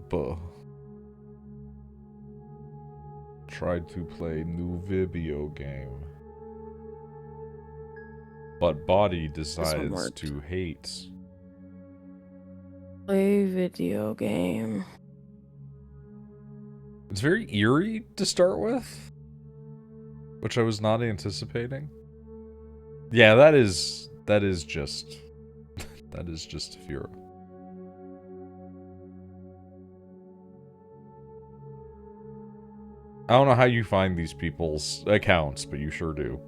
Buh. Tried to play new video game. But body decides to hate. Play video game. It's very eerie to start with, which I was not anticipating. Yeah, that is just Fura. I don't know how you find these people's accounts, but you sure do.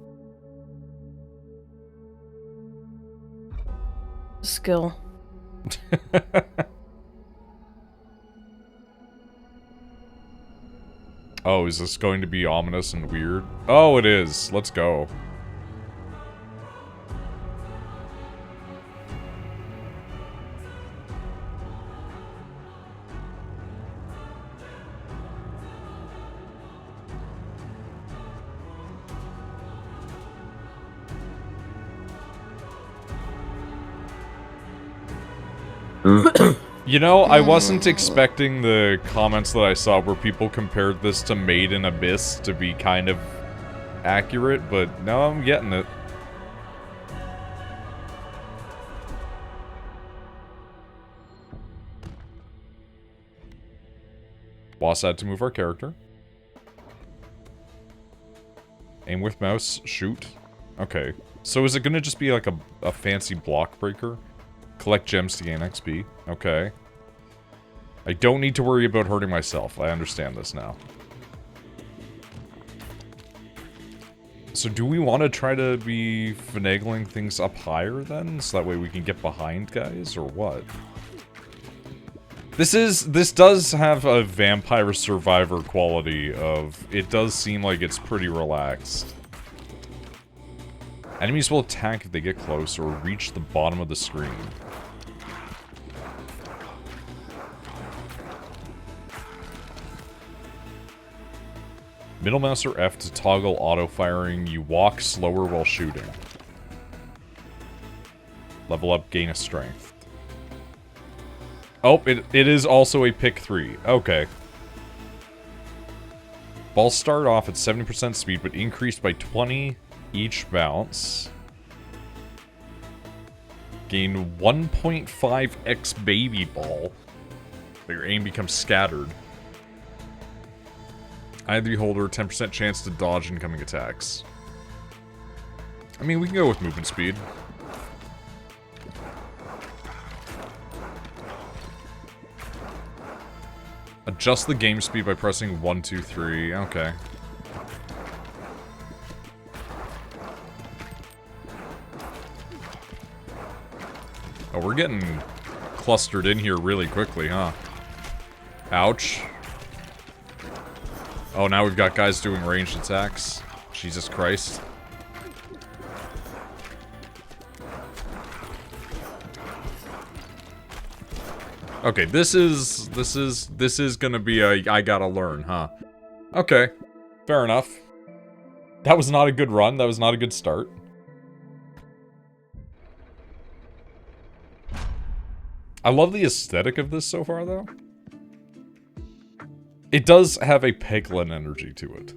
Skill. Oh, is this going to be ominous and weird? Oh, it is. Let's go. You know, I wasn't expecting the comments that I saw where people compared this to Made in Abyss to be kind of accurate, but no, I'm getting it. Boss had to move our character. Aim with mouse, shoot. Okay, so is it gonna just be like a fancy block breaker? Collect gems to gain XP. Okay. I don't need to worry about hurting myself. I understand this now. So do we want to try to be finagling things up higher then? So that way we can get behind guys, or what? This does have a Vampire Survivor quality of... It does seem like it's pretty relaxed. Enemies will attack if they get close or reach the bottom of the screen. Middle mouse or F to toggle auto-firing. You walk slower while shooting. Level up, gain a strength. Oh, it is also a pick 3. Okay. Balls start off at 70% speed, but increased by 20 each bounce. Gain 1.5x baby ball. But your aim becomes scattered. Either holder, 10% chance to dodge incoming attacks. I mean, we can go with movement speed. Adjust the game speed by pressing 1, 2, 3. Okay. Oh, we're getting clustered in here really quickly, huh? Ouch. Oh, now we've got guys doing ranged attacks. Jesus Christ. Okay, this is gonna be a I gotta learn, huh? Okay, fair enough. That was not a good run. That was not a good start. I love the aesthetic of this so far, though. It does have a Peglin energy to it.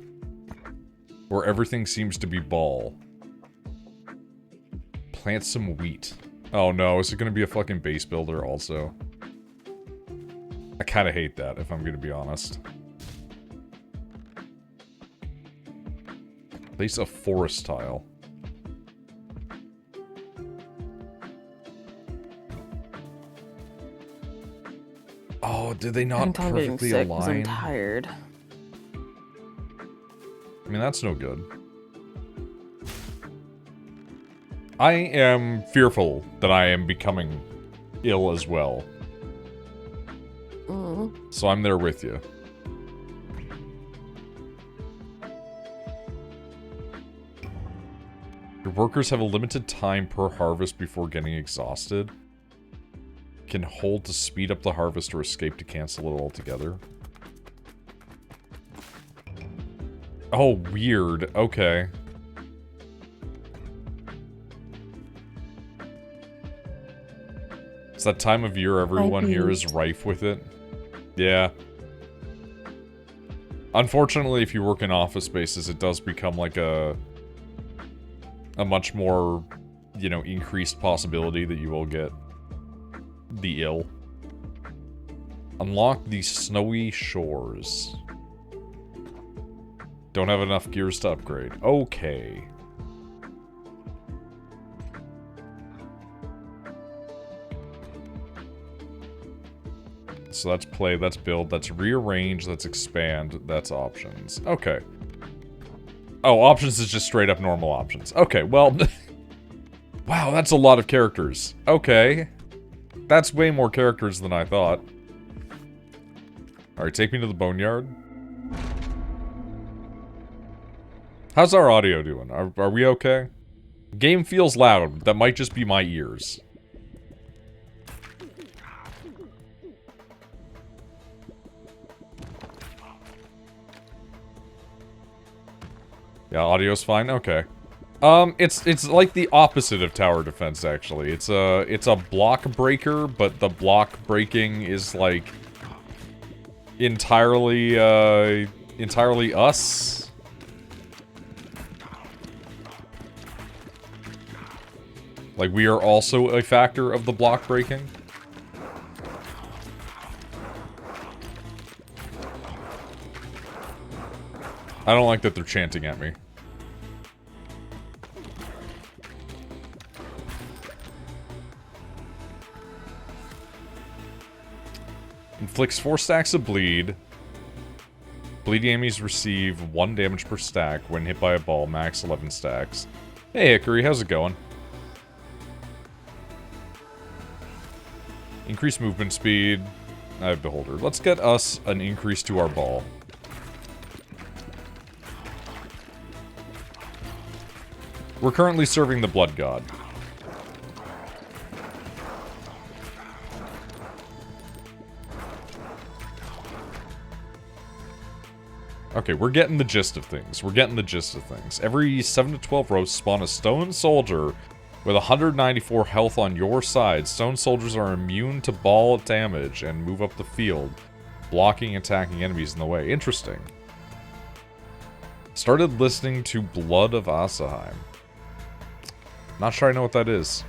Where everything seems to be ball. Plant some wheat. Oh no, is it gonna be a fucking base builder also? I kinda hate that, if I'm gonna be honest. Place a forest tile. Oh, did they not perfectly align? I'm tired. I mean, that's no good. I am fearful that I am becoming ill as well. So I'm there with you. Your workers have a limited time per harvest before getting exhausted. Can hold to speed up the harvest or escape to cancel it altogether. Oh, weird. Okay. It's that time of year everyone here is rife with it. Yeah. Unfortunately, if you work in office spaces, it does become like a much more, you know, increased possibility that you will get the ill. Unlock the snowy shores. Don't have enough gears to upgrade. Okay. So that's play, that's build, that's rearrange, that's expand, that's options. Okay. Oh, options is just straight up normal options. Okay, well... wow, that's a lot of characters. Okay. That's way more characters than I thought. Alright, take me to the boneyard. How's our audio doing? Are we okay? Game feels loud. That might just be my ears. Yeah, audio's fine? Okay. It's like the opposite of tower defense, actually. It's a block breaker, but the block breaking is, like, entirely us. Like, we are also a factor of the block breaking. I don't like that they're chanting at me. Inflicts 4 stacks of bleed. Bleeding enemies receive 1 damage per stack when hit by a ball, max 11 stacks. Hey Hickory, how's it going? Increase movement speed. I have Beholder. Let's get us an increase to our ball. We're currently serving the Blood God. Okay, we're getting the gist of things. Every 7 to 12 rows spawn a stone soldier with 194 health on your side. Stone soldiers are immune to ball damage and move up the field, blocking and attacking enemies in the way. Interesting. Started listening to Blood of Asaheim. Not sure I know what that is.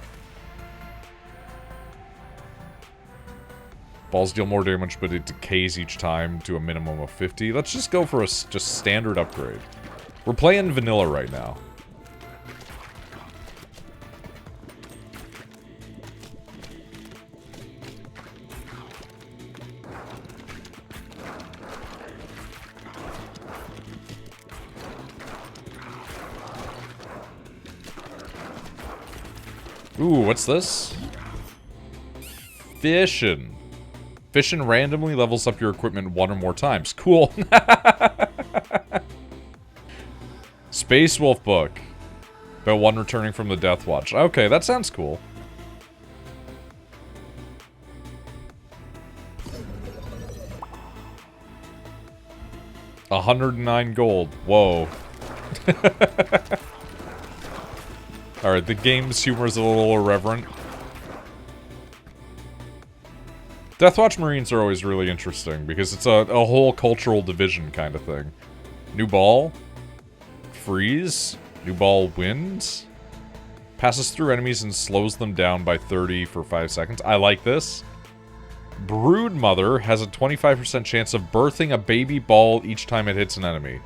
Balls deal more damage, but it decays each time to a minimum of 50. Let's just go for a just standard upgrade. We're playing vanilla right now. Ooh, what's this? Fishin'. Fishin' randomly levels up your equipment 1 or more times. Cool. Space Wolf book. About 1 returning from the Death Watch. Okay, that sounds cool. $109 gold. Whoa. Alright, the game's humor is a little irreverent. Deathwatch Marines are always really interesting, because it's a whole cultural division kind of thing. New ball. Freeze. New ball wins. Passes through enemies and slows them down by 30 for 5 seconds. I like this. Brood Mother has a 25% chance of birthing a baby ball each time it hits an enemy.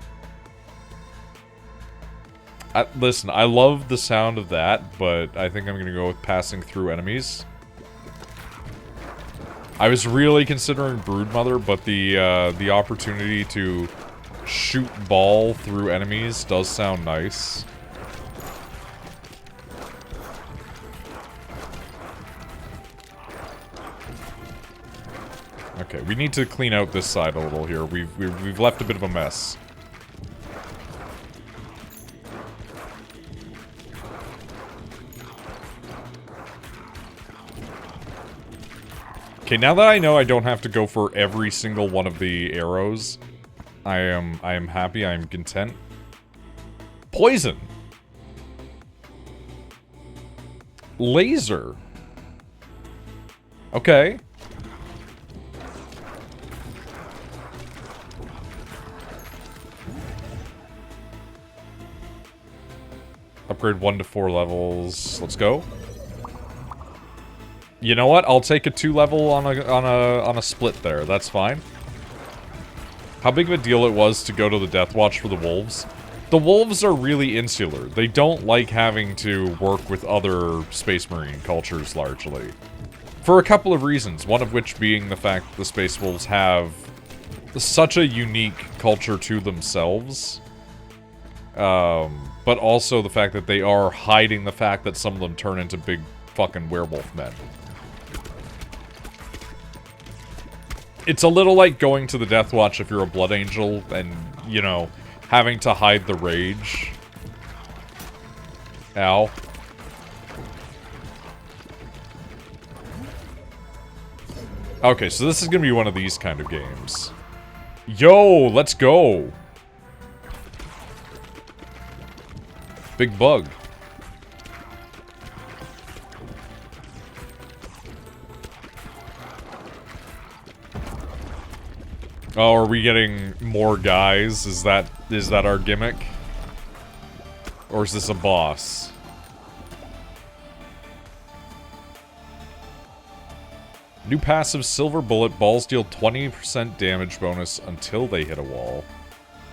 Listen, I love the sound of that, but I think I'm going to go with passing through enemies. I was really considering Broodmother, but the opportunity to shoot ball through enemies does sound nice. Okay, we need to clean out this side a little here. We've left a bit of a mess. Okay, now that I know I don't have to go for every single one of the arrows, I am happy, I am content. Poison! Laser. Okay. Upgrade 1 to 4 levels. Let's go. You know what? I'll take a 2 level on a split there. That's fine. How big of a deal it was to go to the Death Watch for the wolves? The wolves are really insular. They don't like having to work with other Space Marine cultures, largely. For a couple of reasons, one of which being the fact that the Space Wolves have such a unique culture to themselves. But also the fact that they are hiding the fact that some of them turn into big fucking werewolf men. It's a little like going to the Death Watch if you're a Blood Angel and, you know, having to hide the rage. Ow. Okay, so this is gonna be one of these kind of games. Yo, let's go! Big bug. Oh, are we getting more guys? Is that our gimmick? Or is this a boss? New passive Silver Bullet. Balls deal 20% damage bonus until they hit a wall.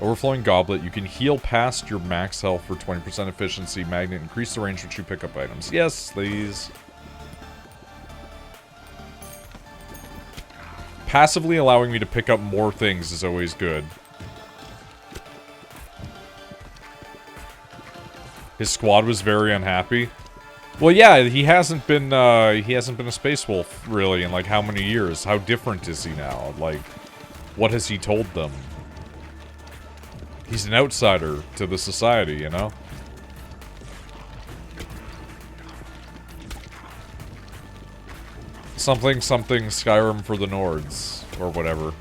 Overflowing Goblet. You can heal past your max health for 20% efficiency. Magnet. Increase the range which you pick up items. Yes, please. Passively allowing me to pick up more things is always good. His squad was very unhappy. Well, yeah, he hasn't been a Space Wolf, really, in, like, how many years? How different is he now? Like, what has he told them? He's an outsider to the society, you know? Something, something, Skyrim for the Nords, or whatever.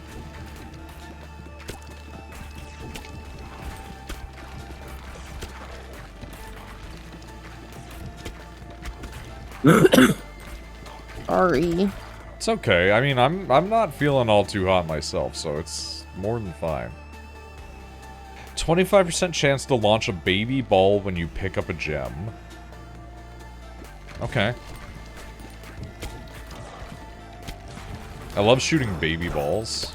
Sorry. It's okay. I mean, I'm not feeling all too hot myself, so it's more than fine. 25% chance to launch a baby ball when you pick up a gem. Okay. I love shooting baby balls.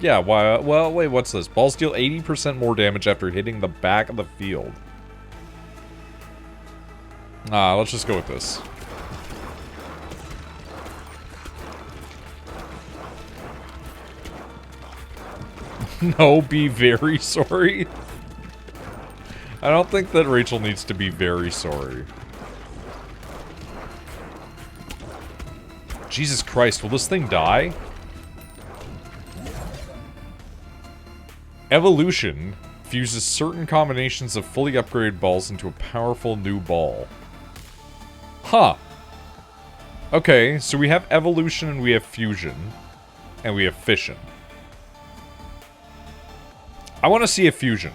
Yeah, why? Well, wait, what's this? Balls deal 80% more damage after hitting the back of the field. Let's just go with this. No, be very sorry. I don't think that Rachel needs to be very sorry. Jesus Christ, will this thing die? Evolution fuses certain combinations of fully upgraded balls into a powerful new ball. Huh. Okay, so we have evolution and we have fusion. And we have fission. I want to see a fusion.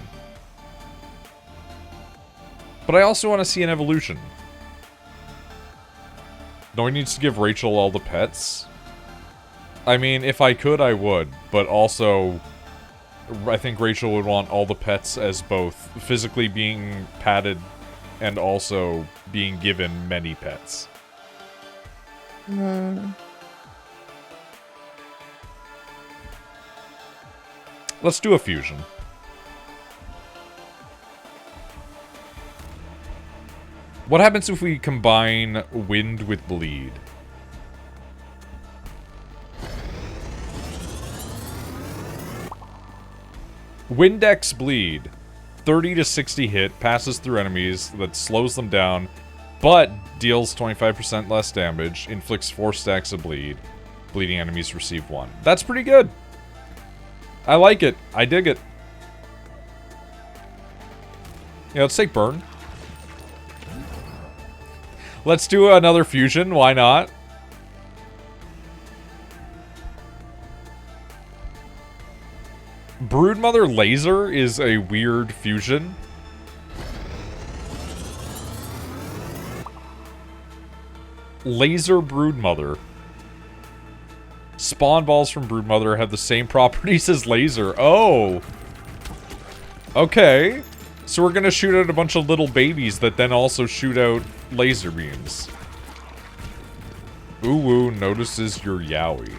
But I also want to see an evolution. Noid needs to give Rachel all the pets. I mean, if I could, I would. But also, I think Rachel would want all the pets as both physically being patted and also being given many pets. Let's do a fusion. What happens if we combine wind with bleed? Windex bleed. 30 to 60 hit, passes through enemies, that slows them down, but deals 25% less damage, inflicts 4 stacks of bleed. Bleeding enemies receive 1. That's pretty good. I like it. I dig it. Yeah, let's take burn. Let's do another fusion. Why not? Broodmother Laser is a weird fusion. Laser Broodmother. Spawn balls from Broodmother have the same properties as Laser. Oh! Okay. So we're gonna shoot out a bunch of little babies that then also shoot out laser beams. Uwu notices your Yowie.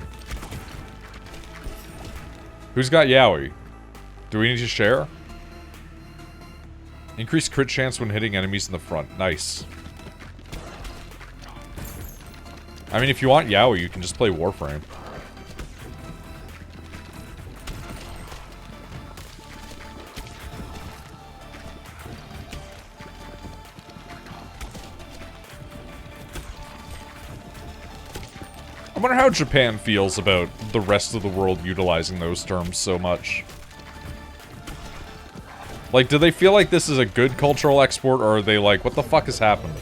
Who's got Yowie? Do we need to share? Increased crit chance when hitting enemies in the front. Nice. I mean, if you want Yowie, you can just play Warframe. I wonder how Japan feels about the rest of the world utilizing those terms so much. Like, do they feel like this is a good cultural export, or are they like, what the fuck has happened?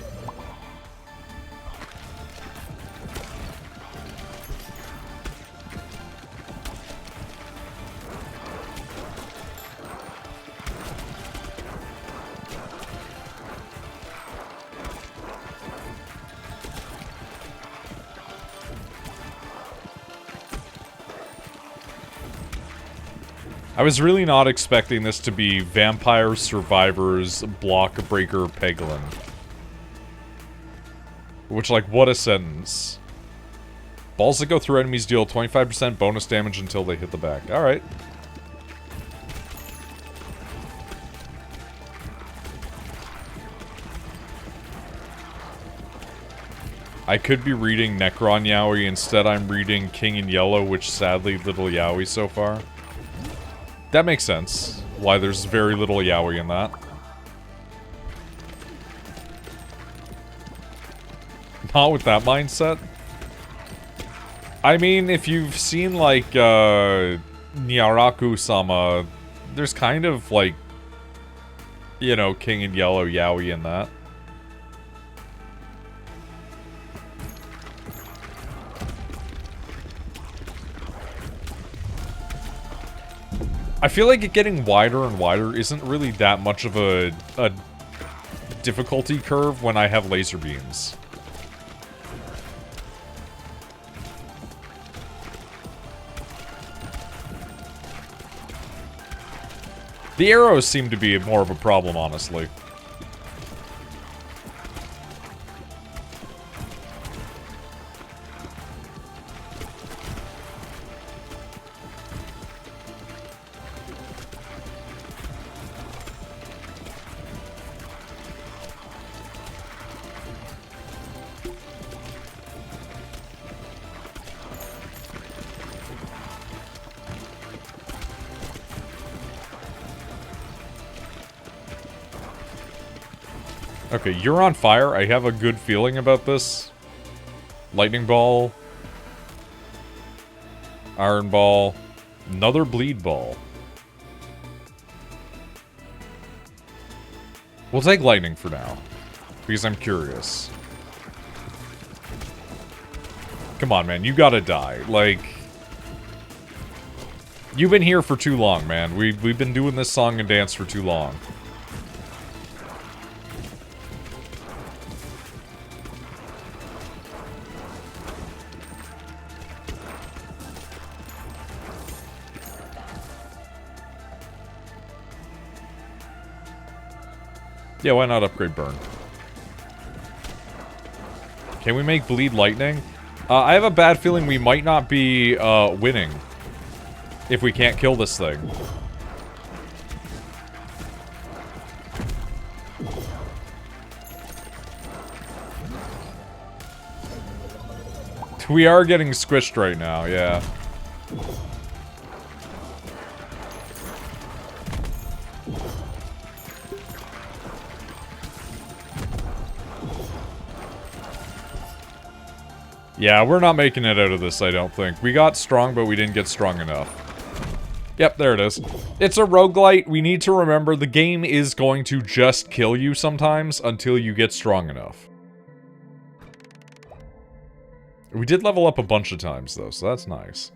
I was really not expecting this to be Vampire Survivors Block Breaker Peglin. Which, like, what a sentence. Balls that go through enemies deal 25% bonus damage until they hit the back. Alright. I could be reading Necron Yowie, instead I'm reading King in Yellow, which sadly little Yowie so far. That makes sense. Why there's very little Yowie in that. Not with that mindset. I mean, if you've seen, like, Nyaraku-sama, there's kind of, like, you know, King in Yellow Yowie in that. I feel like it getting wider and wider isn't really that much of a difficulty curve when I have laser beams. The arrows seem to be more of a problem, honestly. Okay, you're on fire. I have a good feeling about this. Lightning ball. Iron ball. Another bleed ball. We'll take lightning for now. Because I'm curious. Come on, man. You gotta die. Like... You've been here for too long, man. We've been doing this song and dance for too long. Yeah, why not upgrade burn? Can we make bleed lightning? I have a bad feeling we might not be winning if we can't kill this thing. We are getting squished right now, yeah. Yeah, we're not making it out of this, I don't think. We got strong, but we didn't get strong enough. Yep, there it is. It's a roguelite. We need to remember the game is going to just kill you sometimes until you get strong enough. We did level up a bunch of times, though, so that's nice.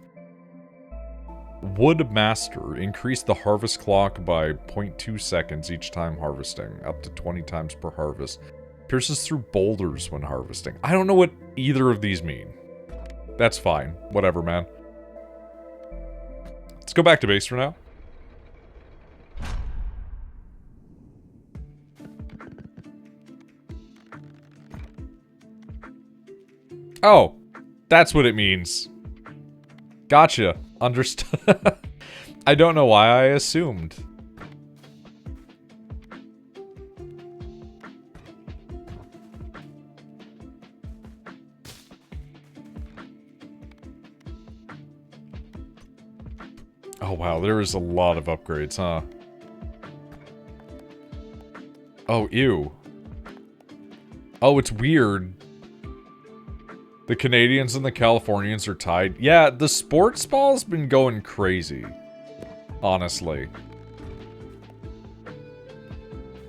Wood Master. Increase the harvest clock by 0.2 seconds each time harvesting, up to 20 times per harvest. Pierces through boulders when harvesting. I don't know what either of these mean. That's fine. Whatever, man. Let's go back to base for now. Oh, that's what it means. Gotcha. Understood. I don't know why I assumed. Oh wow, there is a lot of upgrades, huh? Oh, ew. Oh, it's weird. The Canadians and the Californians are tied. Yeah, the sports ball's been going crazy. Honestly.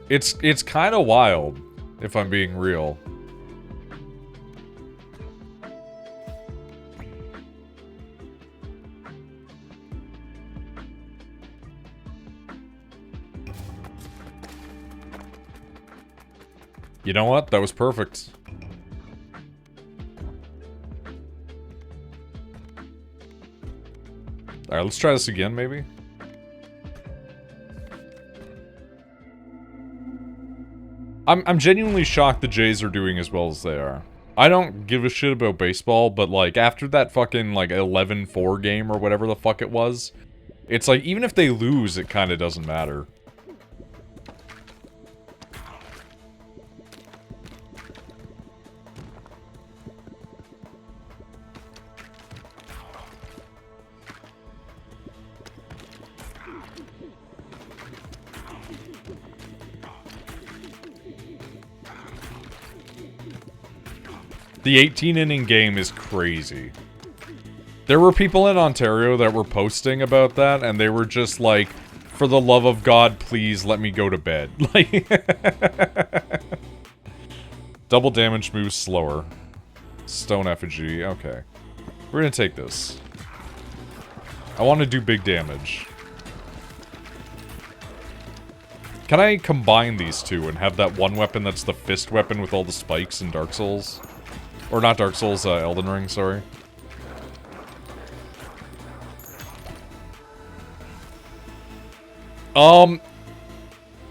It's kind of wild, if I'm being real. You know what? That was perfect. Alright, let's try this again, maybe? I'm genuinely shocked the Jays are doing as well as they are. I don't give a shit about baseball, but, like, after that fucking, like, 11-4 game or whatever the fuck it was, it's like, even if they lose, it kinda doesn't matter. The 18-inning game is crazy. There were people in Ontario that were posting about that, and they were just like, for the love of God, please let me go to bed. Like, double damage moves slower. Stone effigy, okay. We're gonna take this. I want to do big damage. Can I combine these two and have that one weapon that's the fist weapon with all the spikes in Dark Souls? Or not Dark Souls, Elden Ring, sorry.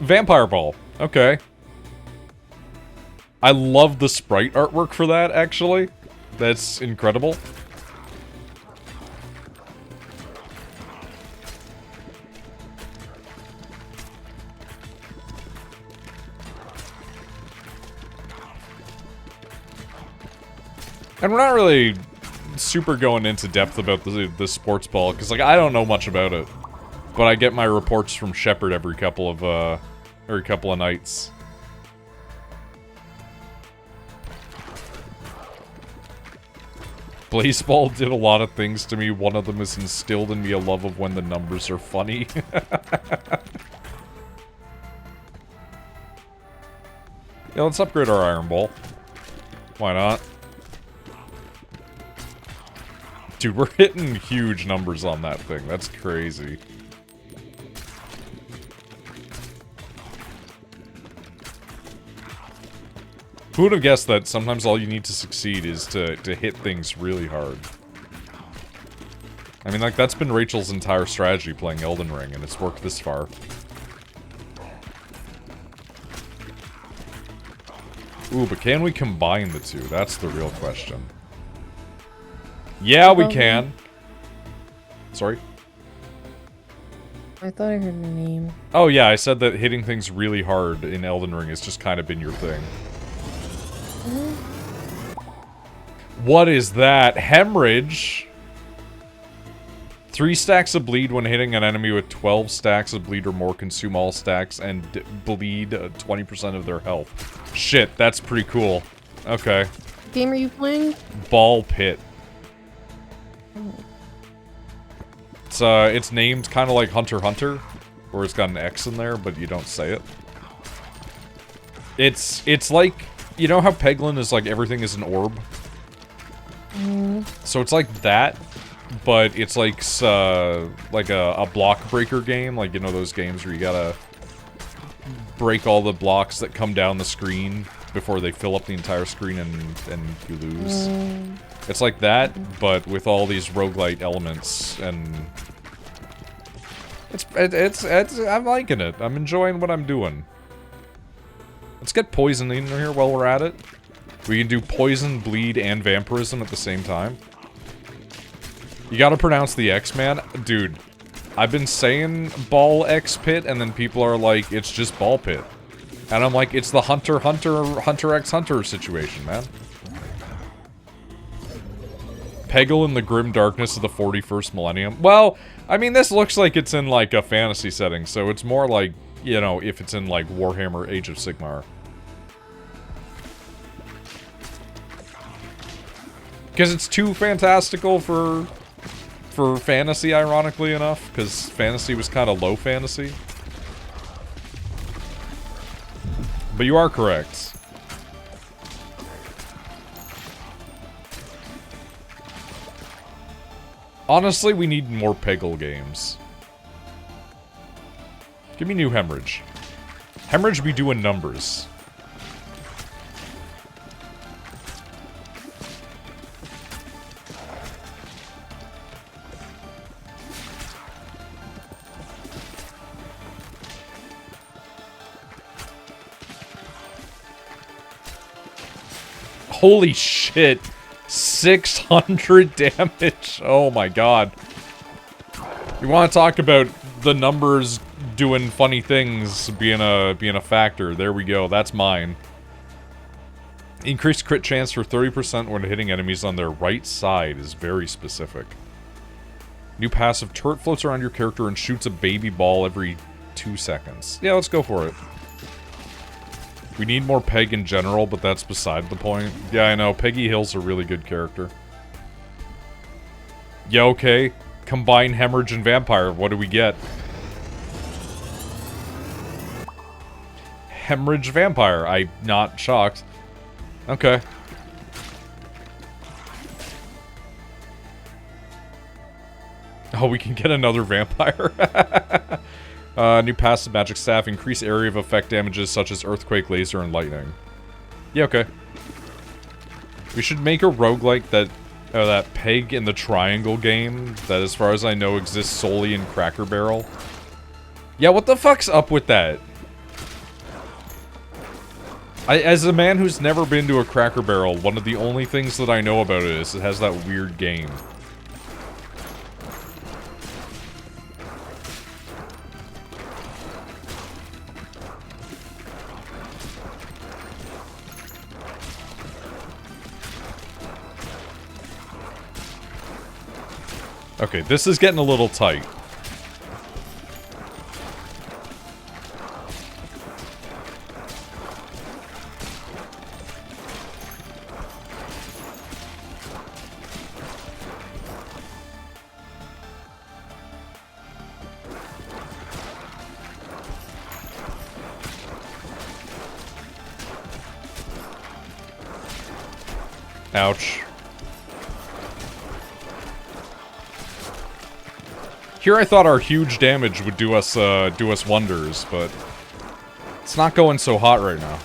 Vampire Ball. Okay. I love the sprite artwork for that, actually. That's incredible. And we're not really super going into depth about the sports ball, because, like, I don't know much about it. But I get my reports from Shepard every couple of nights. Blazeball did a lot of things to me. One of them is instilled in me a love of when the numbers are funny. Yeah, let's upgrade our Iron Ball. Why not? Dude, we're hitting huge numbers on that thing. That's crazy. Who would have guessed that sometimes all you need to succeed is to hit things really hard? I mean, like, that's been Rachel's entire strategy playing Elden Ring, and it's worked this far. Ooh, but can we combine the two? That's the real question. Yeah, we can. Sorry? I thought I heard the name. Oh yeah, I said that hitting things really hard in Elden Ring has just kind of been your thing. What is that? Hemorrhage? 3 stacks of bleed when hitting an enemy with 12 stacks of bleed or more. Consume all stacks and bleed 20% of their health. Shit, that's pretty cool. Okay. What game are you playing? Ball Pit. It's named kind of like Hunter x Hunter, where it's got an X in there, but you don't say it. It's like, you know how Peglin is like everything is an orb? So it's like that, but it's like a block breaker game, like, you know, those games where you gotta break all the blocks that come down the screen before they fill up the entire screen and you lose. It's like that, but with all these roguelite elements, and I'm liking it. I'm enjoying what I'm doing. Let's get poison in here while we're at it. We can do poison, bleed, and vampirism at the same time. You gotta pronounce the X, man. Dude, I've been saying ball X pit, and then people are like, it's just ball pit. And I'm like, it's the Hunter X Hunter situation, man. Peggle in the grim darkness of the 41st millennium. Well, I mean, this looks like it's in, like, a fantasy setting, so it's more like, you know, if it's in, like, Warhammer Age of Sigmar. Because it's too fantastical for fantasy, ironically enough, because fantasy was kind of low fantasy. But you are correct. Honestly, we need more Peggle games. Give me new Hemorrhage. Hemorrhage be doing numbers. Holy shit. 600 damage. Oh my god. You want to talk about the numbers doing funny things being a factor. There we go. That's mine. Increased crit chance for 30% when hitting enemies on their right side is very specific. New passive turret floats around your character and shoots a baby ball every 2 seconds. Yeah, let's go for it. We need more Peg in general, but that's beside the point. Yeah, I know. Peggy Hill's a really good character. Yeah, okay. Combine Hemorrhage and Vampire. What do we get? Hemorrhage Vampire. I'm not shocked. Okay. Oh, we can get another Vampire. New passive magic staff. Increase area of effect damages such as earthquake, laser, and lightning. Yeah, okay. We should make a roguelike that Peg in the Triangle game that, as far as I know, exists solely in Cracker Barrel. Yeah, what the fuck's up with that? As a man who's never been to a Cracker Barrel, one of the only things that I know about it is it has that weird game. Okay, this is getting a little tight. Ouch. Here I thought our huge damage would do us wonders, but it's not going so hot right now.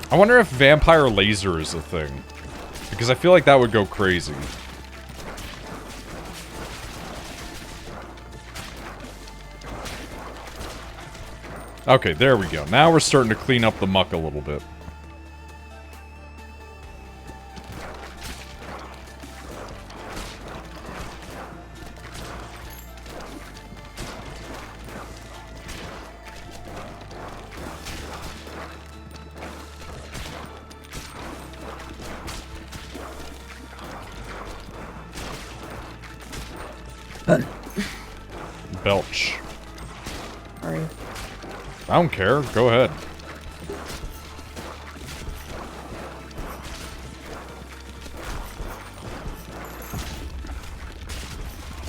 I wonder if Vampire Laser is a thing. Because I feel like that would go crazy. Okay, there we go. Now we're starting to clean up the muck a little bit. Belch. Sorry. I don't care. Go ahead.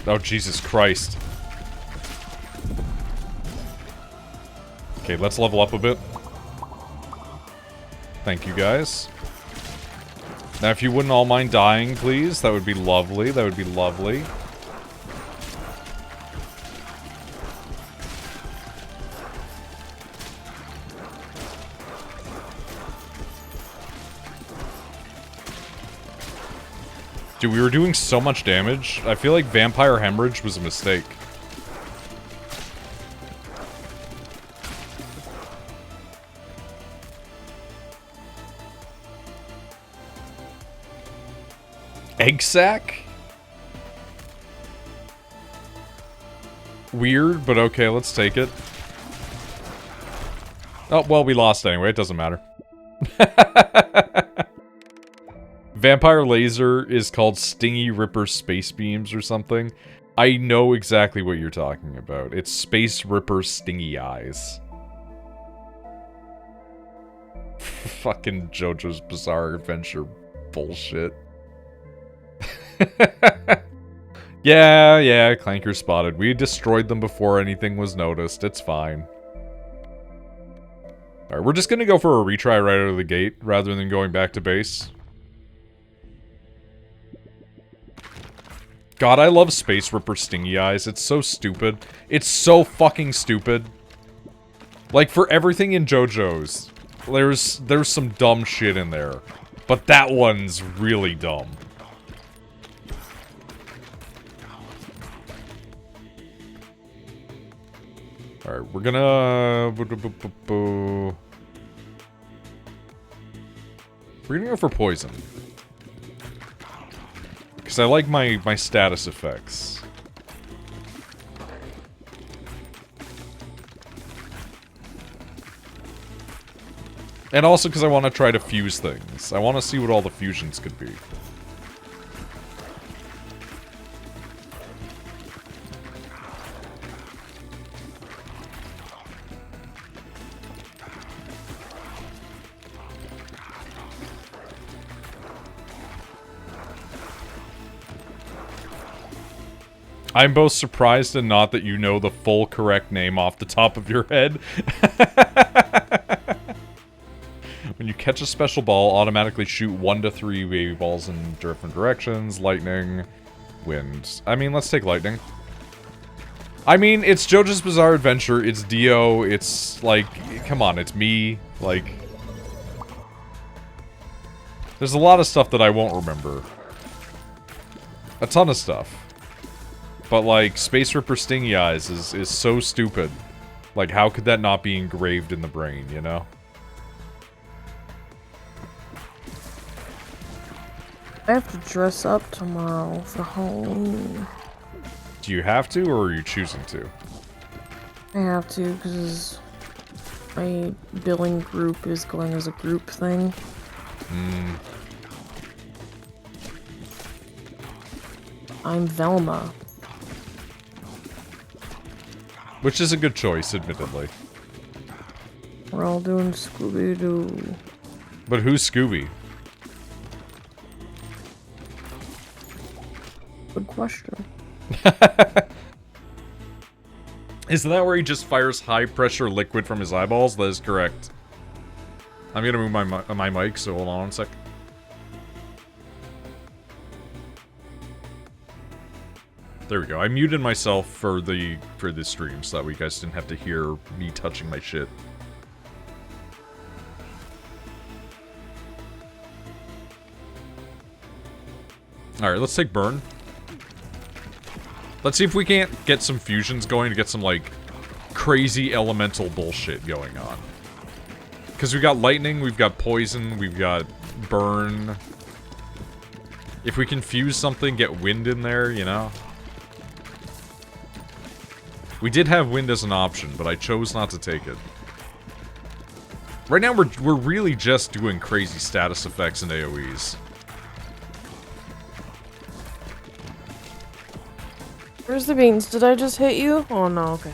Oh, Jesus Christ. Okay, let's level up a bit. Thank you, guys. Now, if you wouldn't all mind dying, please, that would be lovely. That would be lovely. Dude, we were doing so much damage. I feel like Vampire Hemorrhage was a mistake. Egg sack? Weird, but okay, let's take it. Oh, well, we lost anyway. It doesn't matter. Vampire Laser is called Stingy Ripper Space Beams or something. I know exactly what you're talking about. It's Space Ripper Stingy Eyes. Fucking JoJo's Bizarre Adventure bullshit. Yeah, Clanker spotted. We destroyed them before anything was noticed. It's fine. Alright, we're just gonna go for a retry right out of the gate, rather than going back to base. God, I love Space Ripper Stingy Eyes. It's so stupid. It's so fucking stupid. Like, for everything in JoJo's, there's some dumb shit in there. But that one's really dumb. Alright, we're gonna... We're gonna go for poison. Because I like my status effects. And also because I want to try to fuse things. I want to see what all the fusions could be. I'm both surprised and not that you know the full correct name off the top of your head. When you catch a special ball, automatically shoot 1 to 3 wavy balls in different directions. Lightning, wind. I mean, let's take lightning. I mean, it's JoJo's Bizarre Adventure, it's Dio, it's like, come on, it's me, like... There's a lot of stuff that I won't remember. A ton of stuff. But, like, Space Ripper Stingy Eyes is so stupid. Like, how could that not be engraved in the brain, you know? I have to dress up tomorrow for Halloween. Do you have to, or are you choosing to? I have to, because my billing group is going as a group thing. Hmm. I'm Velma. Which is a good choice, admittedly. We're all doing Scooby-Doo. But who's Scooby? Good question. Is that where he just fires high-pressure liquid from his eyeballs? That is correct. I'm gonna move my mic, so hold on one sec. There we go. I muted myself for the stream so that you guys didn't have to hear me touching my shit. Alright, let's take burn. Let's see if we can't get some fusions going to get some, like, crazy elemental bullshit going on. Because we've got lightning, we've got poison, we've got burn. If we can fuse something, get wind in there, you know? We did have wind as an option, but I chose not to take it. Right now, we're really just doing crazy status effects and AoEs. Where's the beans? Did I just hit you? Oh no, okay.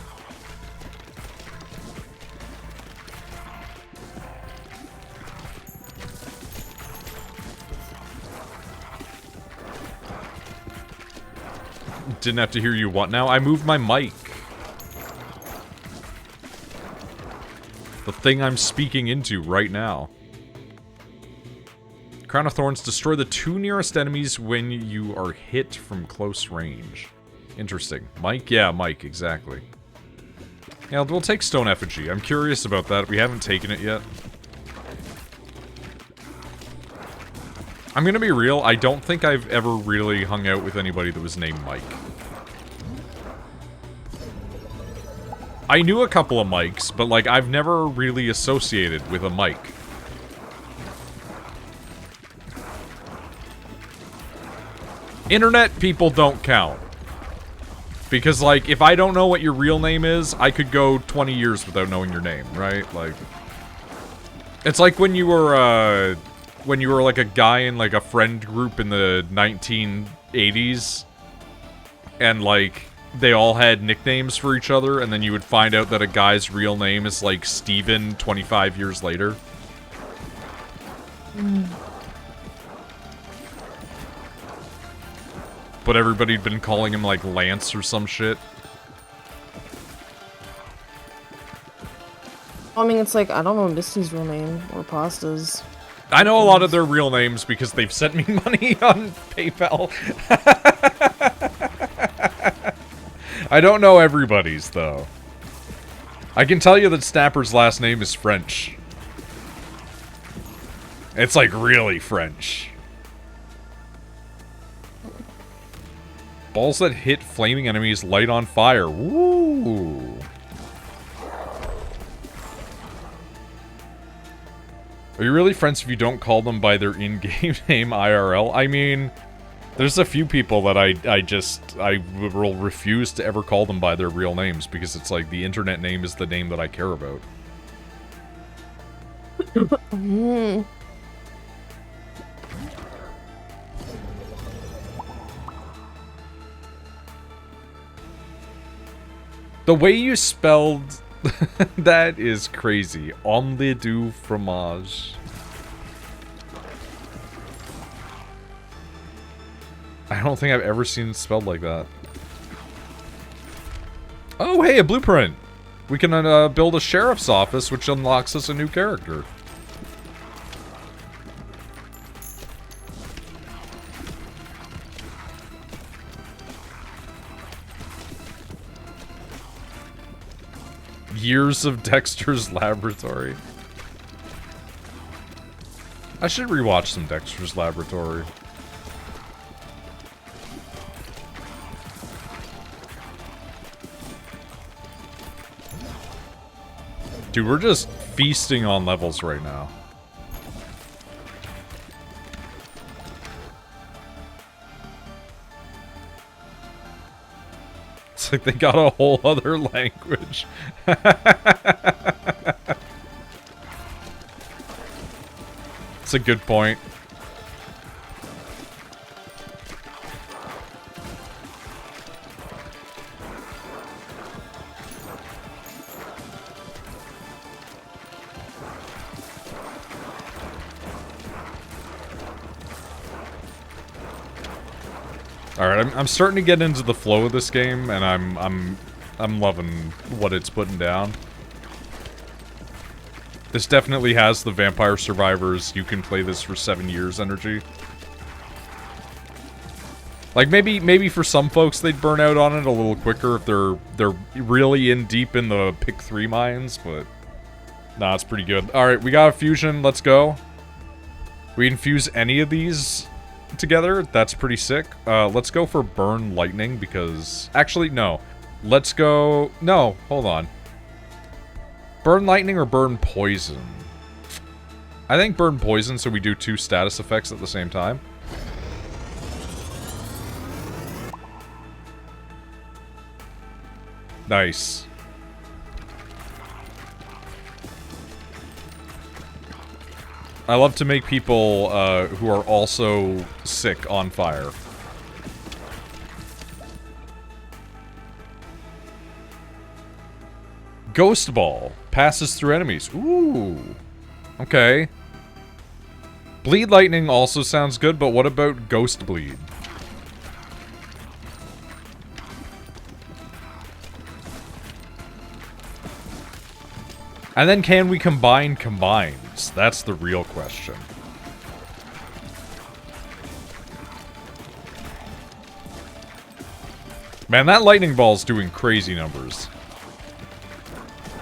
Didn't have to hear you what now? I moved my mic. The thing I'm speaking into right now. Crown of Thorns, destroy the 2 nearest enemies when you are hit from close range. Interesting. Mike? Yeah, Mike, exactly. Yeah, we'll take Stone Effigy. I'm curious about that. We haven't taken it yet. I'm gonna be real, I don't think I've ever really hung out with anybody that was named Mike. I knew a couple of Mikes, but, like, I've never really associated with a Mike. Internet people don't count. Because, like, if I don't know what your real name is, I could go 20 years without knowing your name, right? Like, it's like when you were, like, a guy in, like, a friend group in the 1980s, and, like, they all had nicknames for each other, and then you would find out that a guy's real name is, like, Steven 25 years later. But everybody'd been calling him, like, Lance or some shit. I mean, it's like, I don't know Misty's real name, or Pasta's. I know a lot of their real names because they've sent me money on PayPal. I don't know everybody's, though. I can tell you that Snapper's last name is French. It's, like, really French. Balls that hit flaming enemies light on fire. Woo! Are you really friends if you don't call them by their in-game name IRL? I mean, there's a few people that I will refuse to ever call them by their real names because it's like the internet name is the name that I care about. The way you spelled that is crazy. Omelette du fromage. I don't think I've ever seen it spelled like that. Oh, hey, a blueprint! We can build a sheriff's office, which unlocks us a new character. Years of Dexter's Laboratory. I should rewatch some Dexter's Laboratory. Dude, we're just feasting on levels right now. It's like they got a whole other language. It's a good point. Alright, I'm starting to get into the flow of this game, and I'm loving what it's putting down. This definitely has the Vampire Survivors, you can play this for 7 years energy. Like, maybe for some folks they'd burn out on it a little quicker if they're really in deep in the pick 3 mines, but nah, it's pretty good. Alright, we got a fusion, let's go. We infuse any of these together, that's pretty sick. Let's go for Burn Lightning, because... Actually, no. Let's go... No, hold on. Burn Lightning or Burn Poison? I think Burn Poison, so we do 2 status effects at the same time. Nice. I love to make people who are also sick on fire. Ghost Ball passes through enemies. Ooh. Okay. Bleed Lightning also sounds good, but what about Ghost Bleed? And then can we combine combines? That's the real question. Man, that lightning ball's doing crazy numbers.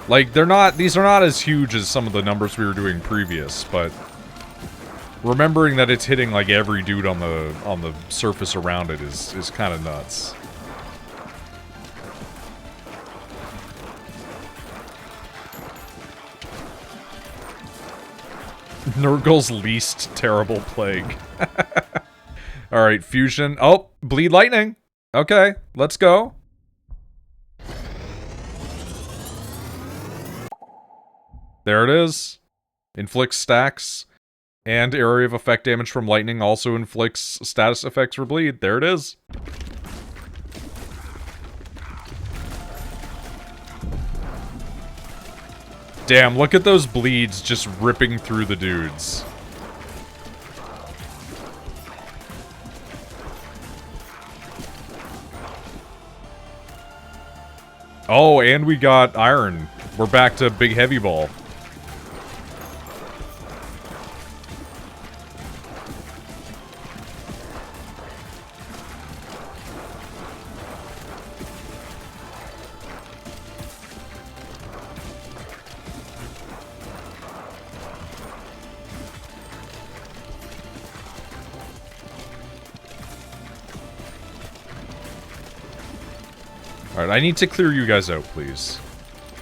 Like, these are not as huge as some of the numbers we were doing previous, but... Remembering that it's hitting like every dude on the surface around it is kind of nuts. Nurgle's least terrible plague. Alright, fusion. Oh, bleed lightning. Okay, let's go. There it is. Inflicts stacks. And area of effect damage from lightning also inflicts status effects for bleed. There it is. Damn, look at those bleeds just ripping through the dudes. Oh, and we got iron. We're back to big heavy ball. Alright, I need to clear you guys out, please.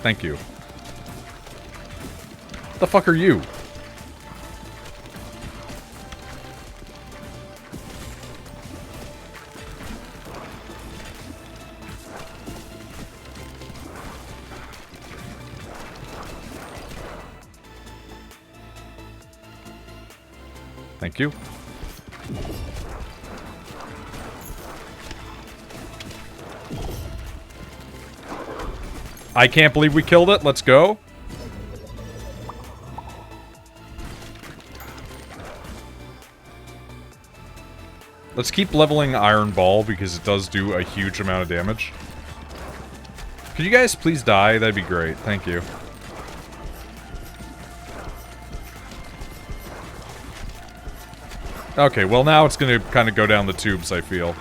Thank you. What the fuck are you? Thank you. I can't believe we killed it. Let's go. Let's keep leveling Iron Ball because it does do a huge amount of damage. Could you guys please die? That'd be great. Thank you. Okay, well now it's gonna kind of go down the tubes, I feel.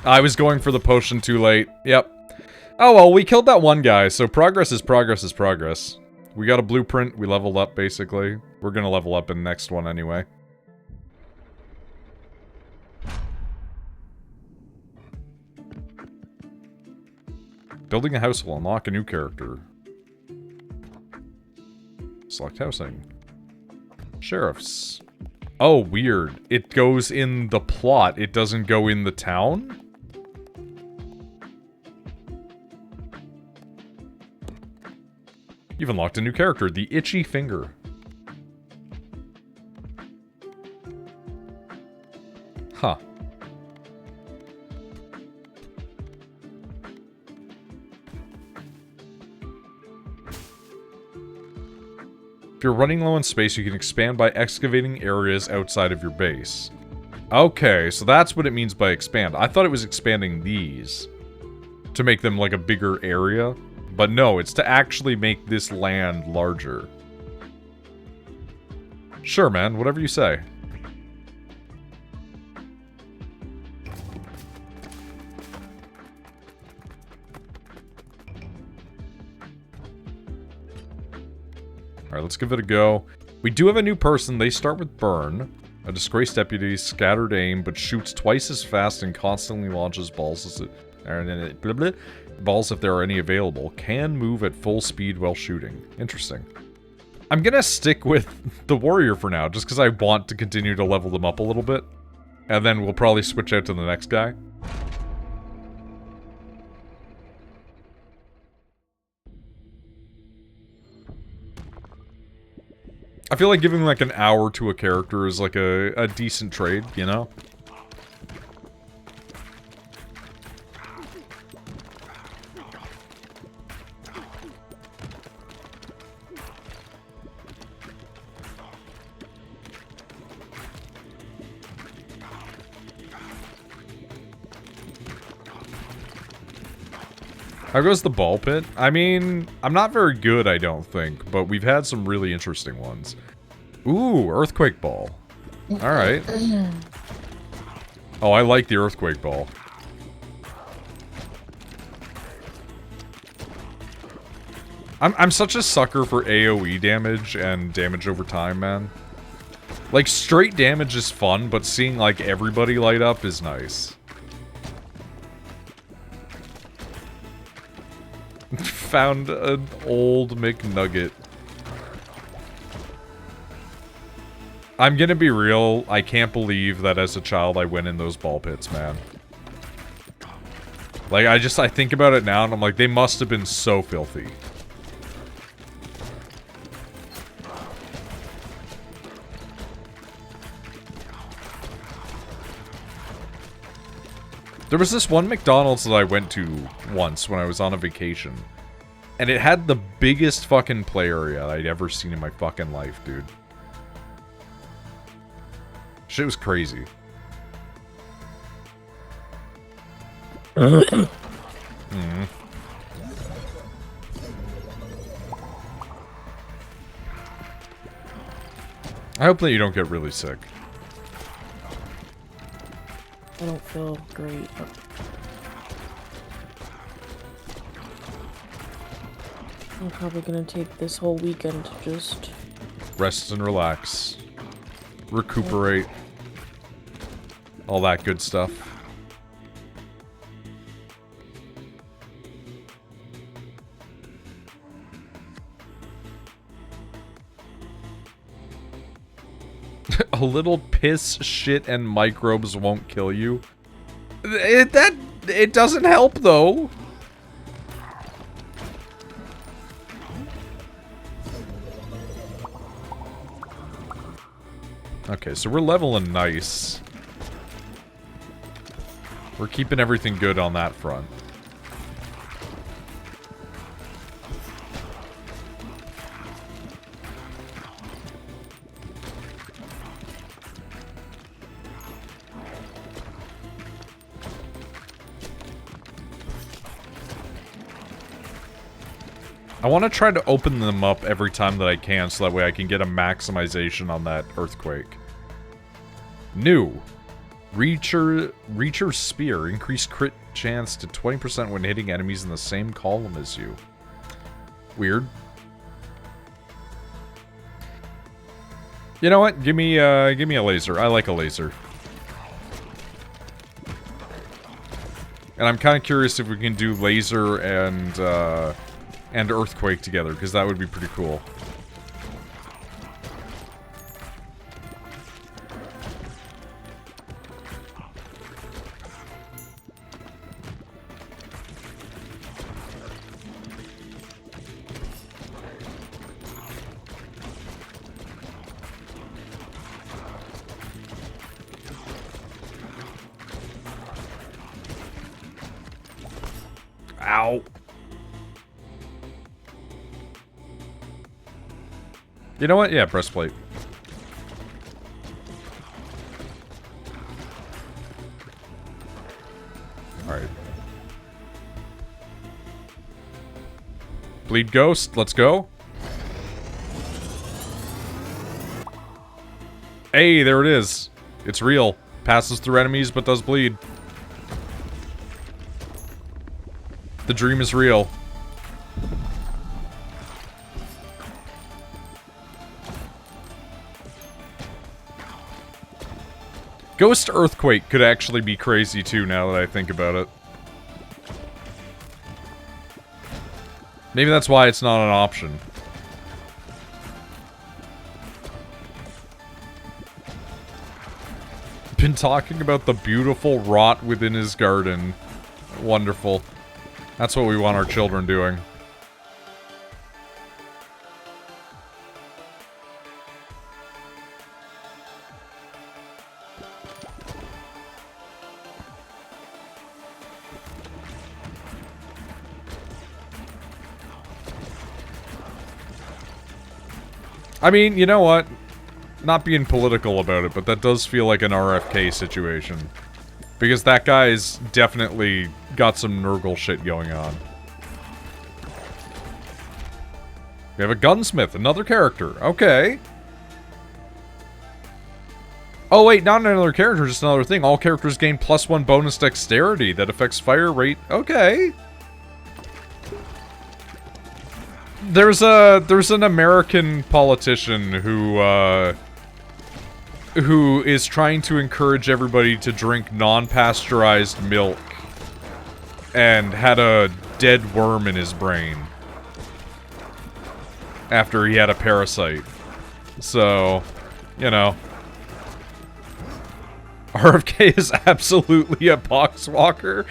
I was going for the potion too late. Yep. Oh well, we killed that one guy, so progress is progress is progress. We got a blueprint, we leveled up basically. We're gonna level up in the next one anyway. Building a house will unlock a new character. Select housing. Sheriffs. Oh, weird. It goes in the plot, it doesn't go in the town? You've unlocked a new character, the Itchy Finger. Huh. If you're running low on space, you can expand by excavating areas outside of your base. Okay, so that's what it means by expand. I thought it was expanding these to make them like a bigger area. But no, it's to actually make this land larger. Sure, man. Whatever you say. Alright, let's give it a go. We do have a new person. They start with Burn. A disgraced deputy, scattered aim, but shoots twice as fast and constantly launches balls as it... Blah, blah. Balls, if there are any available, can move at full speed while shooting. Interesting. I'm gonna stick with the warrior for now, just because I want to continue to level them up a little bit. And then we'll probably switch out to the next guy. I feel like giving like an hour to a character is like a decent trade, you know? How goes the ball pit? I mean, I'm not very good, I don't think, but we've had some really interesting ones. Ooh, earthquake ball. Alright. Oh, I like the earthquake ball. I'm such a sucker for AoE damage and damage over time, man. Like, straight damage is fun, but seeing, like, everybody light up is nice. Found an old McNugget. I'm gonna be real, I can't believe that as a child I went in those ball pits, man. Like, I think about it now and I'm like, they must have been so filthy. There was this one McDonald's that I went to once when I was on a vacation. And it had the biggest fucking play area I'd ever seen in my fucking life, dude. Shit was crazy. I hope that you don't get really sick. I don't feel great. I'm probably gonna take this whole weekend to just... rest and relax. Recuperate. All that good stuff. A little piss, shit, and microbes won't kill you. It doesn't help, though. Okay, so we're leveling nice. We're keeping everything good on that front. I want to try to open them up every time that I can, so that way I can get a maximization on that earthquake. New. Reacher Spear. Increased crit chance to 20% when hitting enemies in the same column as you. Weird. You know what? Give me a laser. I like a laser. And I'm kind of curious if we can do laser and earthquake together, because that would be pretty cool. Ow. You know what? Yeah, breastplate. Alright. Bleed Ghost, let's go. Hey, there it is. It's real. Passes through enemies, but does bleed. The dream is real. Ghost Earthquake could actually be crazy too, now that I think about it. Maybe that's why it's not an option. Been talking about the beautiful rot within his garden. Wonderful. That's what we want our children doing. I mean, you know what? Not being political about it, but that does feel like an RFK situation. Because that guy's definitely got some Nurgle shit going on. We have a gunsmith, another character. Okay. Oh wait, not another character, just another thing. All characters gain +1 bonus dexterity that affects fire rate. Okay. There's an American politician who is trying to encourage everybody to drink non-pasteurized milk and had a dead worm in his brain after he had a parasite. So, you know, RFK is absolutely a poxwalker.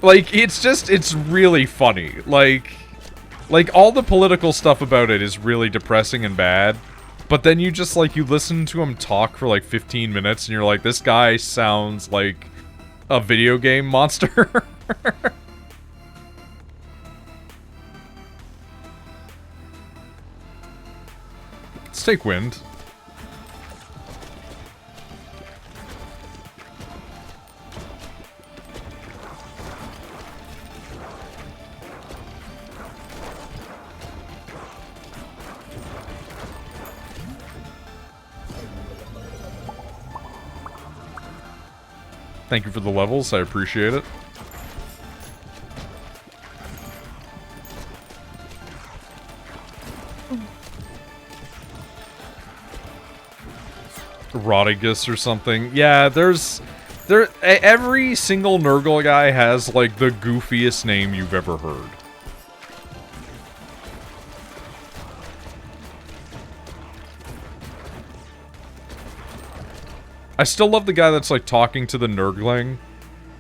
Like, it's really funny. Like, all the political stuff about it is really depressing and bad. But then you just, like, you listen to him talk for, like, 15 minutes, and you're like, this guy sounds like a video game monster. Let's take wind. Thank you for the levels, I appreciate it. Rodigus or something. Yeah, every single Nurgle guy has, like, the goofiest name you've ever heard. I still love the guy that's, like, talking to the Nurgling,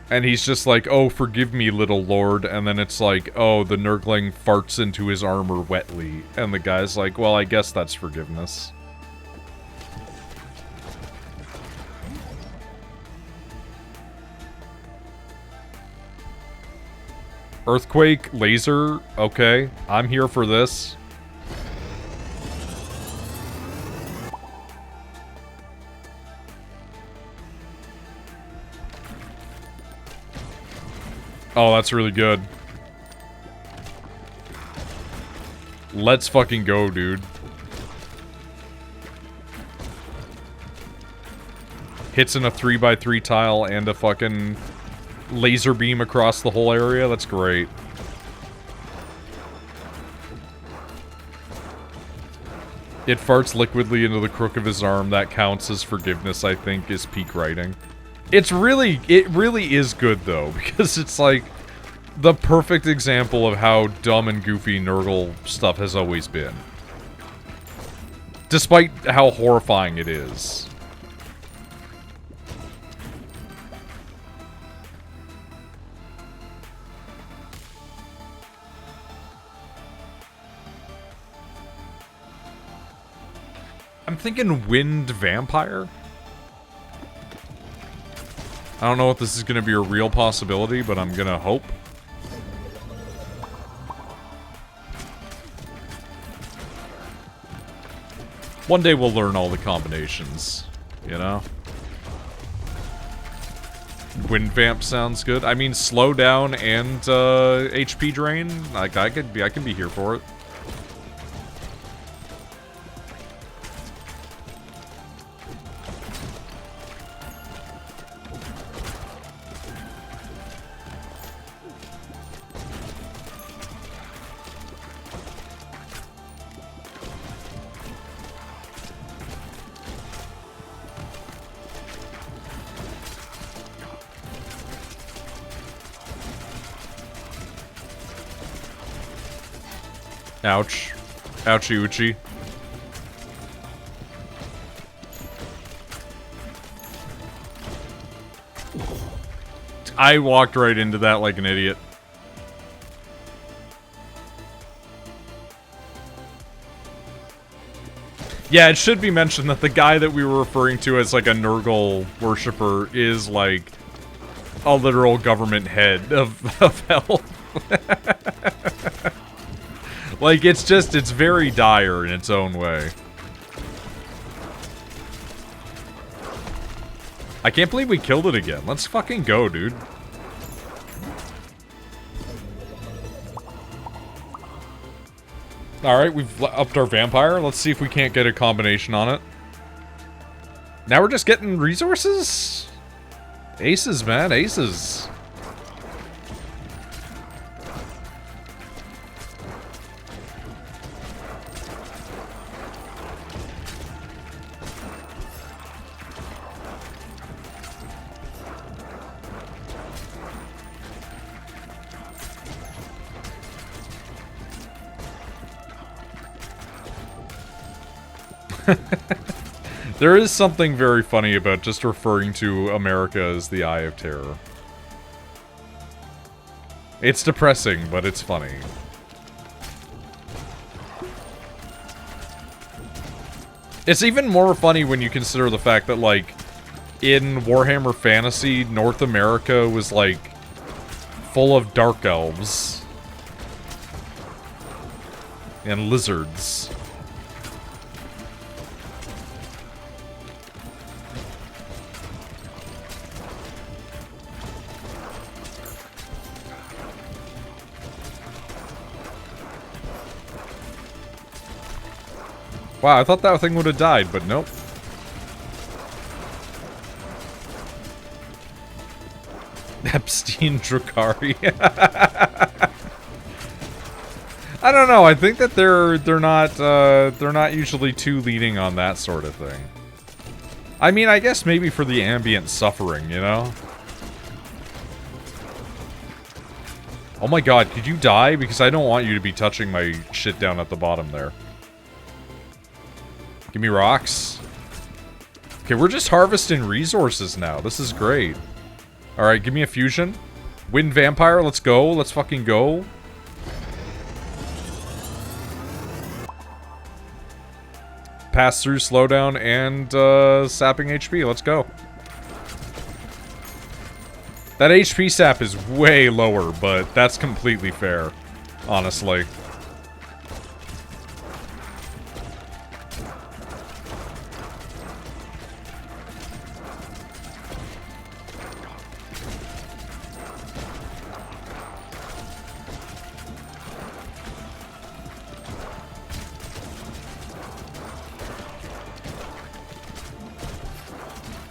and he's just like, oh, forgive me, little lord, and then it's like, oh, the Nurgling farts into his armor wetly, and the guy's like, well, I guess that's forgiveness. Earthquake, laser, okay, I'm here for this. Oh, that's really good. Let's fucking go, dude. Hits in a 3x3 tile and a fucking laser beam across the whole area. That's great. It farts liquidly into the crook of his arm. That counts as forgiveness, I think, is peak writing. It really is good, though, because it's, like, the perfect example of how dumb and goofy Nurgle stuff has always been. Despite how horrifying it is. I'm thinking Wind Vampire? I don't know if this is going to be a real possibility, but I'm going to hope. One day we'll learn all the combinations, you know? Wind Vamp sounds good. I mean, slow down and HP drain. Like, I can be here for it. Ouch. Ouchie oochie. I walked right into that like an idiot. Yeah, it should be mentioned that the guy that we were referring to as like a Nurgle worshipper is like a literal government head of hell. Like, it's very dire in its own way. I can't believe we killed it again. Let's fucking go, dude. Alright, we've upped our vampire. Let's see if we can't get a combination on it. Now we're just getting resources? Aces, man, aces. There is something very funny about just referring to America as the Eye of Terror. It's depressing, but it's funny. It's even more funny when you consider the fact that, like, in Warhammer Fantasy, North America was, like, full of dark elves. And lizards. Wow, I thought that thing would have died, but nope. Epstein Drakari. I don't know. I think that they're not usually too leaning on that sort of thing. I mean, I guess maybe for the ambient suffering, you know? Oh my god, could you die? Because I don't want you to be touching my shit down at the bottom there. Give me rocks. Okay, we're just harvesting resources now. This is great. Alright, give me a fusion. Wind Vampire, let's go. Let's fucking go. Pass through, slowdown, and sapping HP. Let's go. That HP sap is way lower, but that's completely fair. Honestly.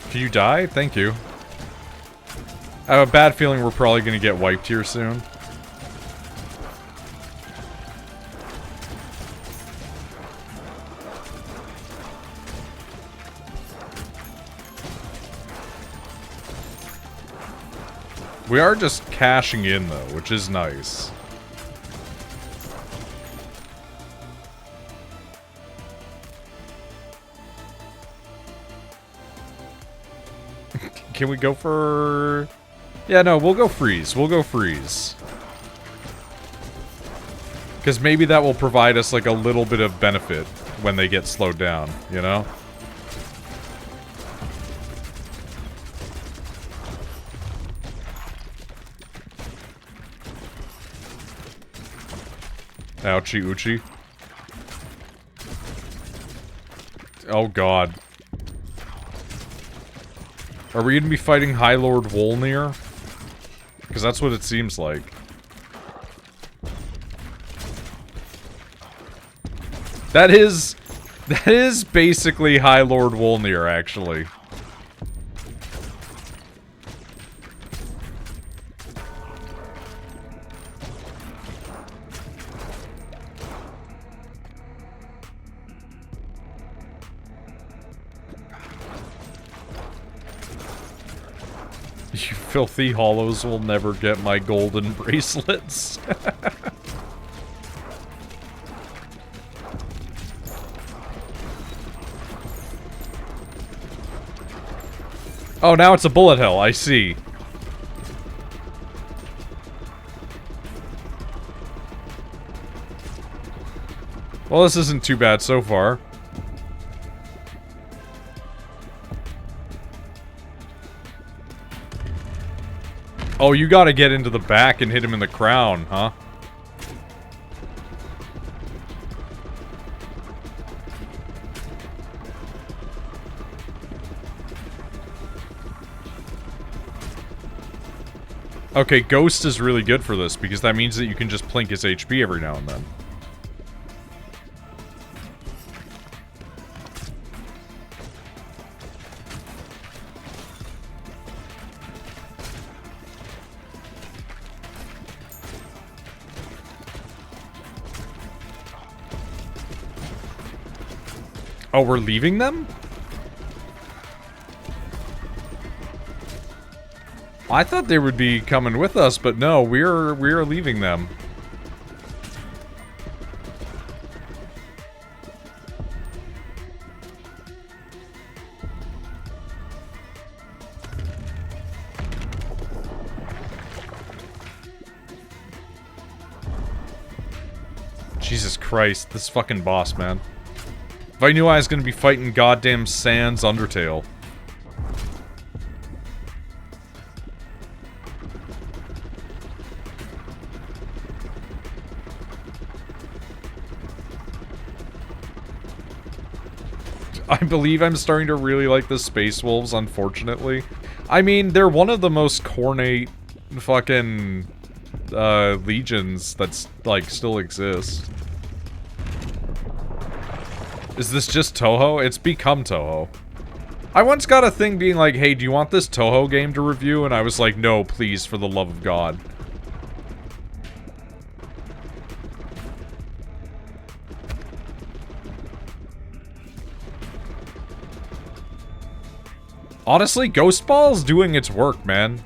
Can you die? Thank you. I have a bad feeling we're probably going to get wiped here soon. We are just cashing in, though, which is nice. Can we go for... Yeah, no, we'll go freeze. We'll go freeze. Because maybe that will provide us, like, a little bit of benefit when they get slowed down, you know? Ouchie oochie. Oh god. Are we gonna be fighting High Lord Wolnir? Because that's what it seems like. That is basically High Lord Wolnir, actually. You filthy hollows will never get my golden bracelets. Oh, now it's a bullet hell, I see. Well, this isn't too bad so far. Oh, you gotta get into the back and hit him in the crown, huh? Okay, Ghost is really good for this, because that means that you can just plink his HP every now and then. Oh, we're leaving them? I thought they would be coming with us, but no, we're leaving them. Jesus Christ, this fucking boss, man. If I knew I was gonna be fighting goddamn Sans Undertale. I believe I'm starting to really like the Space Wolves, unfortunately. I mean, they're one of the most cornate fucking legions that's, like, still exist. Is this just Toho? It's become Toho. I once got a thing being like, hey, do you want this Toho game to review? And I was like, no, please, for the love of God. Honestly, Ghost Ball's doing its work, man.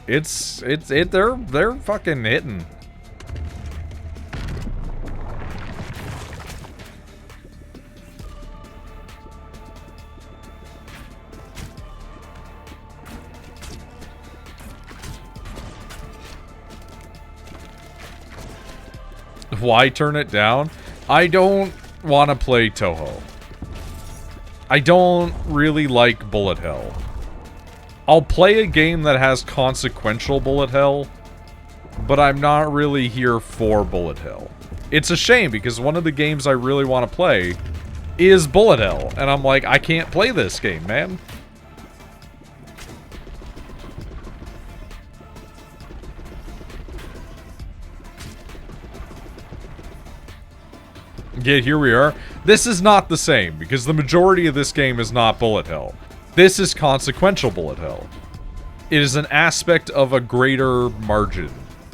They're fucking hitting. Why turn it down? I don't want to play Toho. I don't really like bullet hell. I'll play a game that has consequential bullet hell, but I'm not really here for bullet hell. It's a shame because one of the games I really want to play is bullet hell, and I'm like, I can't play this game, man. Yet here we are. This is not the same, because the majority of this game is not bullet hell. This is consequential bullet hell. It is an aspect of a greater margin.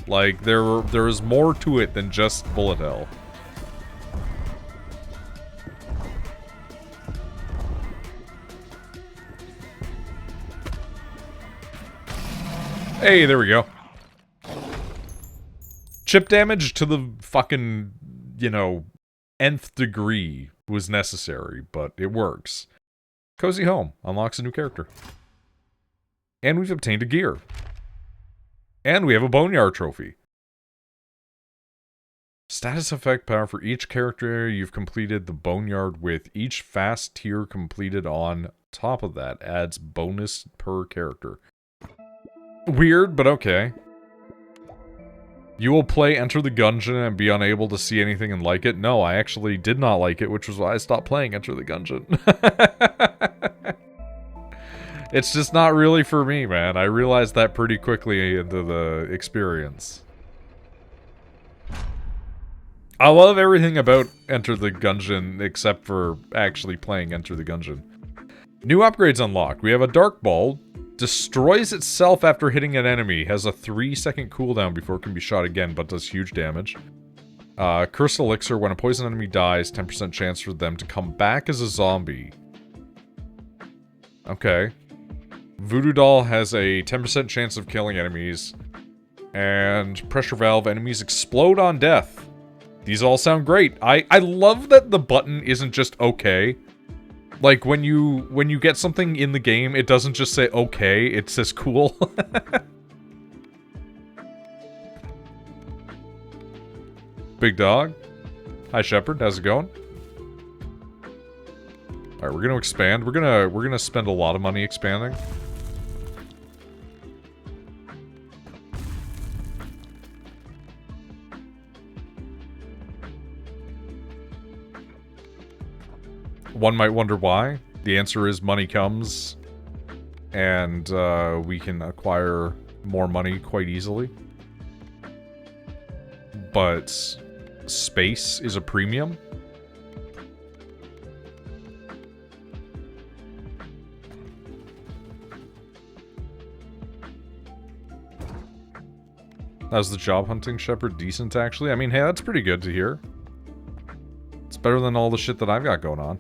Like, there is more to it than just bullet hell. Hey, there we go. Chip damage to the fucking, you know, nth degree was necessary, but it works. Cozy Home unlocks a new character. And we've obtained a gear. And we have a Boneyard trophy. Status effect power for each character you've completed the Boneyard with. Each fast tier completed on top of that adds bonus per character. Weird, but okay. You will play Enter the Gungeon and be unable to see anything and like it. No, I actually did not like it, which was why I stopped playing Enter the Gungeon. It's just not really for me, man. I realized that pretty quickly into the experience. I love everything about Enter the Gungeon except for actually playing Enter the Gungeon. New upgrades unlocked. We have a Dark Ball. Destroys itself after hitting an enemy. Has a 3-second cooldown before it can be shot again, but does huge damage. Cursed Elixir. When a poison enemy dies, 10% chance for them to come back as a zombie. Okay. Voodoo Doll has a 10% chance of killing enemies. And Pressure Valve. Enemies explode on death. These all sound great. I love that the button isn't just okay. Like, when you get something in the game, it doesn't just say okay, it says cool. Big Dog. Hi, Shepard. How's it going? Alright, we're gonna expand. We're gonna spend a lot of money expanding. One might wonder why. The answer is money comes, and we can acquire more money quite easily. But space is a premium. How's the job hunting, Shepard? Decent, actually. I mean, hey, that's pretty good to hear. It's better than all the shit that I've got going on.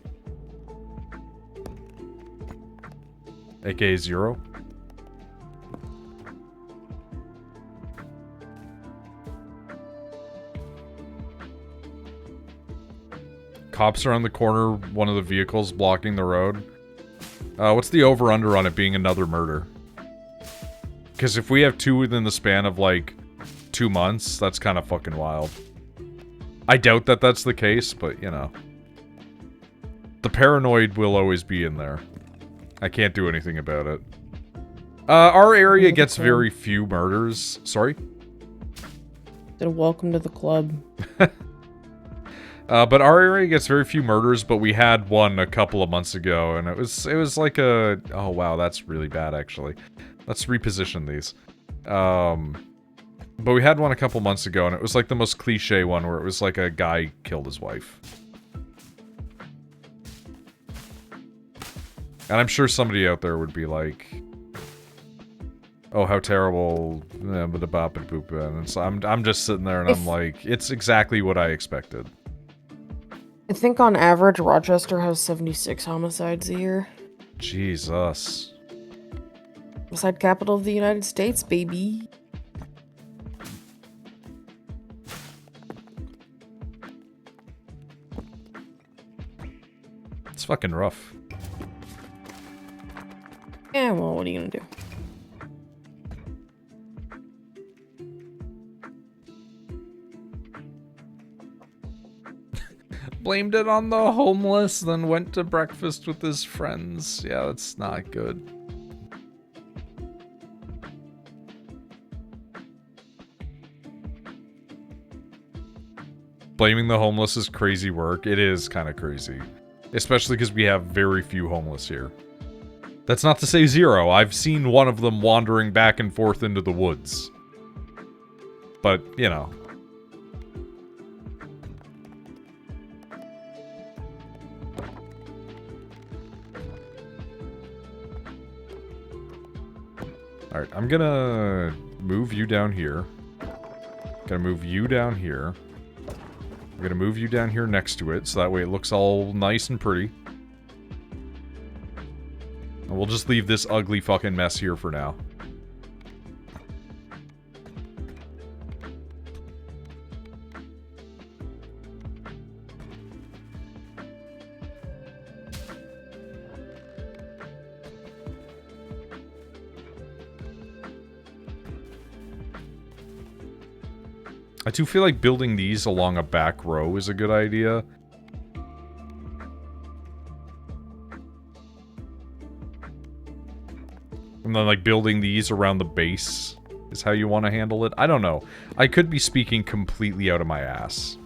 AKA 0. Cops are on the corner, one of the vehicles blocking the road. What's the over-under on it being another murder? Because if we have 2 within the span of, like, 2 months, that's kind of fucking wild. I doubt that that's the case, but, you know. The paranoid will always be in there. I can't do anything about it. Our area gets very few murders. Sorry? Welcome to the club. But our area gets very few murders, but we had one a couple of months ago, and it was like a... Oh, wow, that's really bad, actually. Let's reposition these. But we had one a couple months ago, and it was like the most cliche one, where it was like a guy killed his wife. And I'm sure somebody out there would be like... Oh, how terrible, and so I'm just sitting there and I'm like, it's exactly what I expected. I think on average, Rochester has 76 homicides a year. Jesus. Homicide capital of the United States, baby. It's fucking rough. Yeah, well, what are you gonna do? Blamed it on the homeless, then went to breakfast with his friends. Yeah, that's not good. Blaming the homeless is crazy work. It is kind of crazy. Especially because we have very few homeless here. That's not to say zero. I've seen one of them wandering back and forth into the woods. But, you know. Alright, I'm gonna move you down here. Gonna move you down here. I'm gonna move you down here next to it, so that way it looks all nice and pretty. And we'll just leave this ugly fucking mess here for now. I do feel like building these along a back row is a good idea. And then, like, building these around the base is how you want to handle it. I don't know. I could be speaking completely out of my ass.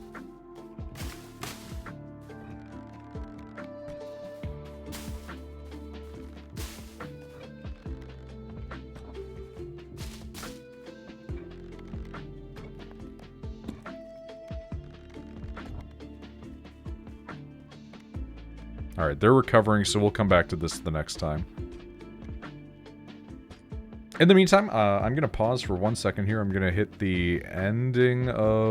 Alright, they're recovering, so we'll come back to this the next time. In the meantime, I'm going to pause for 1 second here. I'm going to hit the ending of...